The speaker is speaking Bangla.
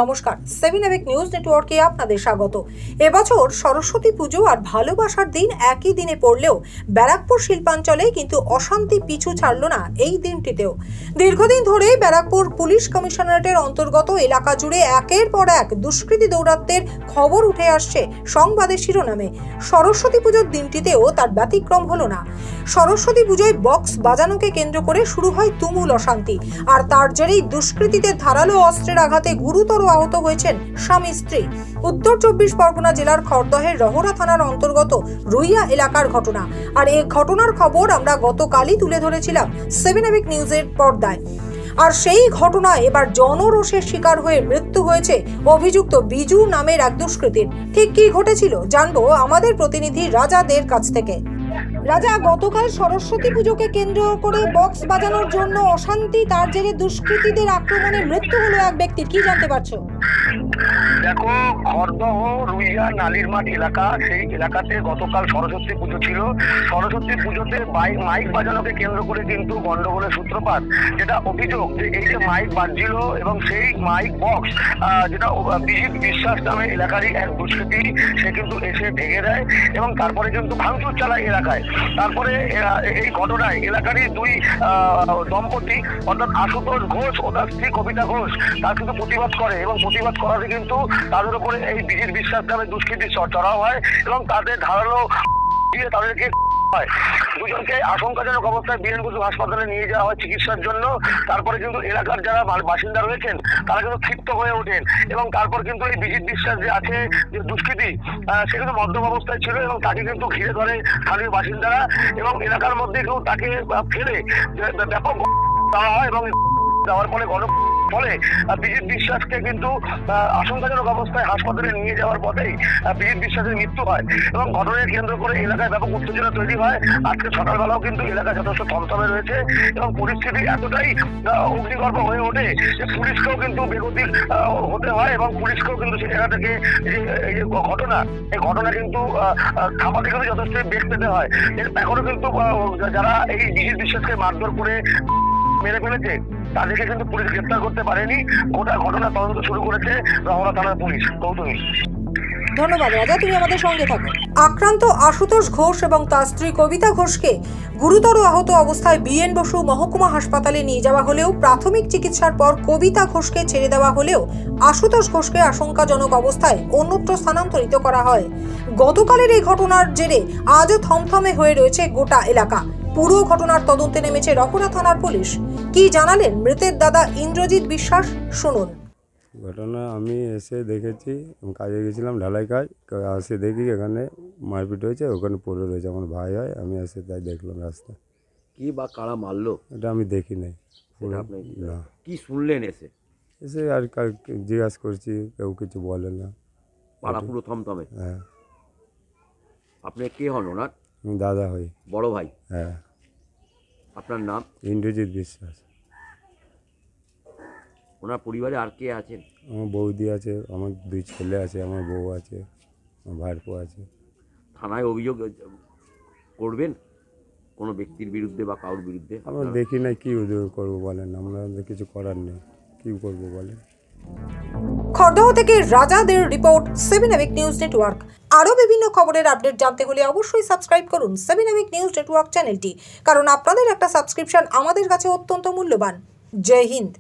নমস্কার, 7 এভিক নিউজ নেটওয়ার্কে আপনাদের স্বাগত। এবছর সরস্বতী পুজো আর ভালোবাসার দিন একই দিনে পড়লেও ব্যারাকপুর শিল্পাঞ্চলে কিন্তু অশান্তি পিছু ছাড়ল না এই দিনটিতেও। দীর্ঘদিন ধরেই ব্যারাকপুর পুলিশ কমিশনারেটের অন্তর্গত এলাকা জুড়ে একের পর এক দুষ্কৃতী দৌরাত্ম্যের খবর উঠে আসছে সংবাদের শিরোনামে। সরস্বতী পুজোর দিনটিতেও তার ব্যতিক্রম হলো না। সরস্বতী পুজোয় বক্স বাজানোকে কেন্দ্র করে শুরু হয় তুমুল অশান্তি, আর তার জেরেই দুষ্কৃতীদের ধারালো অস্ত্রের আঘাতে গুরুতর আহত হয়েছেন স্বামী স্ত্রী। উত্তর 24 পরগনা জেলার খড়দহের রহরা থানার অন্তর্গত রুইয়া এলাকার ঘটনা। আর এই ঘটনার খবর আমরা গতকালই তুলে ধরেছিলাম 7 এভিক নিউজের পর্দায়। আর সেই ঘটনায় এবার জনরোষের শিকার হয়ে মৃত্যু হয়েছে অভিযুক্ত বিজু নামের এক দুষ্কৃতীর। ঠিক কি ঘটেছিল জানবো আমাদের প্রতিনিধি রাজাদের কাছ থেকে। রাজা, গতকাল সরস্বতী পুজোকে কেন্দ্র করে বক্স বাজানোর জন্য অশান্তি, তার জেরে দুষ্কৃতীদের আক্রমণে মৃত্যু হলো এক ব্যক্তির, কি জানতে পারছো? দেখো, খড়দহ রুইয়া নালিরমাঠ এলাকা, সেই এলাকাতে গতকাল সরস্বতী পুজো ছিল। সরস্বতী পুজোতে মাইক বাজানোকে কেন্দ্র করে কিন্তু গন্ডগোলের সূত্রপাত। যেটা অভিযোগ যে এই যে মাইক বাজছিল এবং সেই মাইক বক্স যেটা বিজিত বিশ্বাস নামে এলাকারই এক দুষ্কৃতী, সে কিন্তু এসে ভেঙে দেয় এবং তারপরে কিন্তু ভাঙচুর চালায় এলাকায়। তারপরে এই ঘটনায় এলাকারই দুই দম্পতি অর্থাৎ আশুতোষ ঘোষ ও তার স্ত্রী কবিতা ঘোষ তার কিন্তু প্রতিবাদ করে এবং প্রতিবাদ করাতে কিন্তু তাদের উপরে এই বিজিত বিশ্বাস নামে দুষ্কৃতী চড়াও হয় এবং তাদের ধারালো দিয়ে তাদেরকে দুজনকে আশঙ্কাজনক অবস্থায় বীরেন বসু হাসপাতালে নিয়ে যাওয়া হয় চিকিৎসার জন্য। তারপরে কিন্তু এলাকার যারা বাসিন্দা রয়েছেন তারা কিন্তু ক্ষিপ্ত হয়ে ওঠেন এবং তারপর কিন্তু এই বিজিত বিশ্বাস যে আছে যে দুষ্কৃতী, সে কিন্তু মদ্যপ অবস্থায় ছিল এবং তাকে কিন্তু ঘিরে ধরে স্থানীয় বাসিন্দারা এবং এলাকার মধ্যে কেউ তাকে ফেলে ব্যাপক দেওয়া হয় এবং দেওয়ার ফলে ফলে বিজিত বিশ্বাসকে কিন্তু আশঙ্কাজনক অবস্থায় হাসপাতালে নিয়ে যাওয়ার পথেই বিজিত বিশ্বাসের মৃত্যু হয় এবং ঘটনাকে কেন্দ্র করে এলাকায় ব্যাপক উত্তেজনা তৈরি হয়। আজকে সকালবেলাও কিন্তু এলাকা যথেষ্ট থমথমে রয়েছে এবং পরিস্থিতি এতটাই অগ্নিগর্ভ হয়ে ওঠে যে পুলিশকেও কিন্তু বেগতিক হতে হয় এবং পুলিশকেও কিন্তু সে জায়গা থেকে এই যে ঘটনা কিন্তু থামাতে কিন্তু যথেষ্ট বেগ পেতে হয়। এখনো কিন্তু যারা এই বিজিত বিশ্বাসকে মারধর করে মেরে ফেলেছে তাদেরকে কিন্তু পুলিশ গ্রেপ্তার করতে পারেনি। গোটা ঘটনা তদন্ত শুরু করেছে রহরা থানার পুলিশ। গৌতমী, ধন্যবাদ রাজা, তুমি আমাদের সঙ্গে থাকো। আক্রান্ত আশুতোষ ঘোষ এবং তার স্ত্রী কবিতা ঘোষকে গুরুতর আহত অবস্থায় বীরেন বসু মহকুমা হাসপাতালে নিয়ে যাওয়া হলেও প্রাথমিক চিকিৎসার পর কবিতা ঘোষকে ছেড়ে দেওয়া হলেও আশুতোষ ঘোষকে আশঙ্কাজনক অবস্থায় অন্যত্র স্থানান্তরিত করা হয়। গতকালের এই ঘটনার জেরে আজও থমথমে হয়ে রয়েছে গোটা এলাকা। পুরো ঘটনার তদন্তে নেমেছে রহরা থানার পুলিশ। কি জানালেন মৃতের দাদা ইন্দ্রজিৎ বিশ্বাস, শুনুন। ঘটনা আমি এসে দেখেছি, কাজে গেছিলাম ঢালাই কাজ, এসে দেখি এখানে মারপিট হয়েছে, ওখানে পড়ে রয়েছে, আমার ভাই হয়, আমি এসে তাই দেখলাম রাস্তা। কি বা কারা মারলো এটা আমি দেখি নাই। না, কি শুনলেন এসে আর জিজ্ঞাসা করছি, কেউ কিছু বলে না। পাড়া পুরো থমথমে। হ্যাঁ। আপনি কে হন ওনার? আমি দাদা হই। বড় ভাই? হ্যাঁ। আপনার নাম? ইন্দ্রজিৎ বিশ্বাস। ওনার পরিবারে আর কে আছেন? আমার বৌদি আছে, আমার দুই ছেলে আছে, আমার বউ আছে, আমার ভাইপো আছে। থানায় অভিযোগ করবেন কোনো ব্যক্তির বিরুদ্ধে বা কারোর বিরুদ্ধে? আমরা দেখি না, কি অভিযোগ করবো বলেন, আমরা কিছু করার নেই, কি করবো বলেন। খড়দহ থেকে রাজাদের রিপোর্ট, 7 এভিক নিউজ নেটওয়ার্ক। আরও বিভিন্ন খবরের আপডেট জানতে হলে অবশ্যই সাবস্ক্রাইব করুন 7 এভিক নিউজ নেটওয়ার্ক চ্যানেলটি, কারণ আপনাদের একটা সাবস্ক্রিপশন আমাদের কাছে অত্যন্ত মূল্যবান। জয় হিন্দ।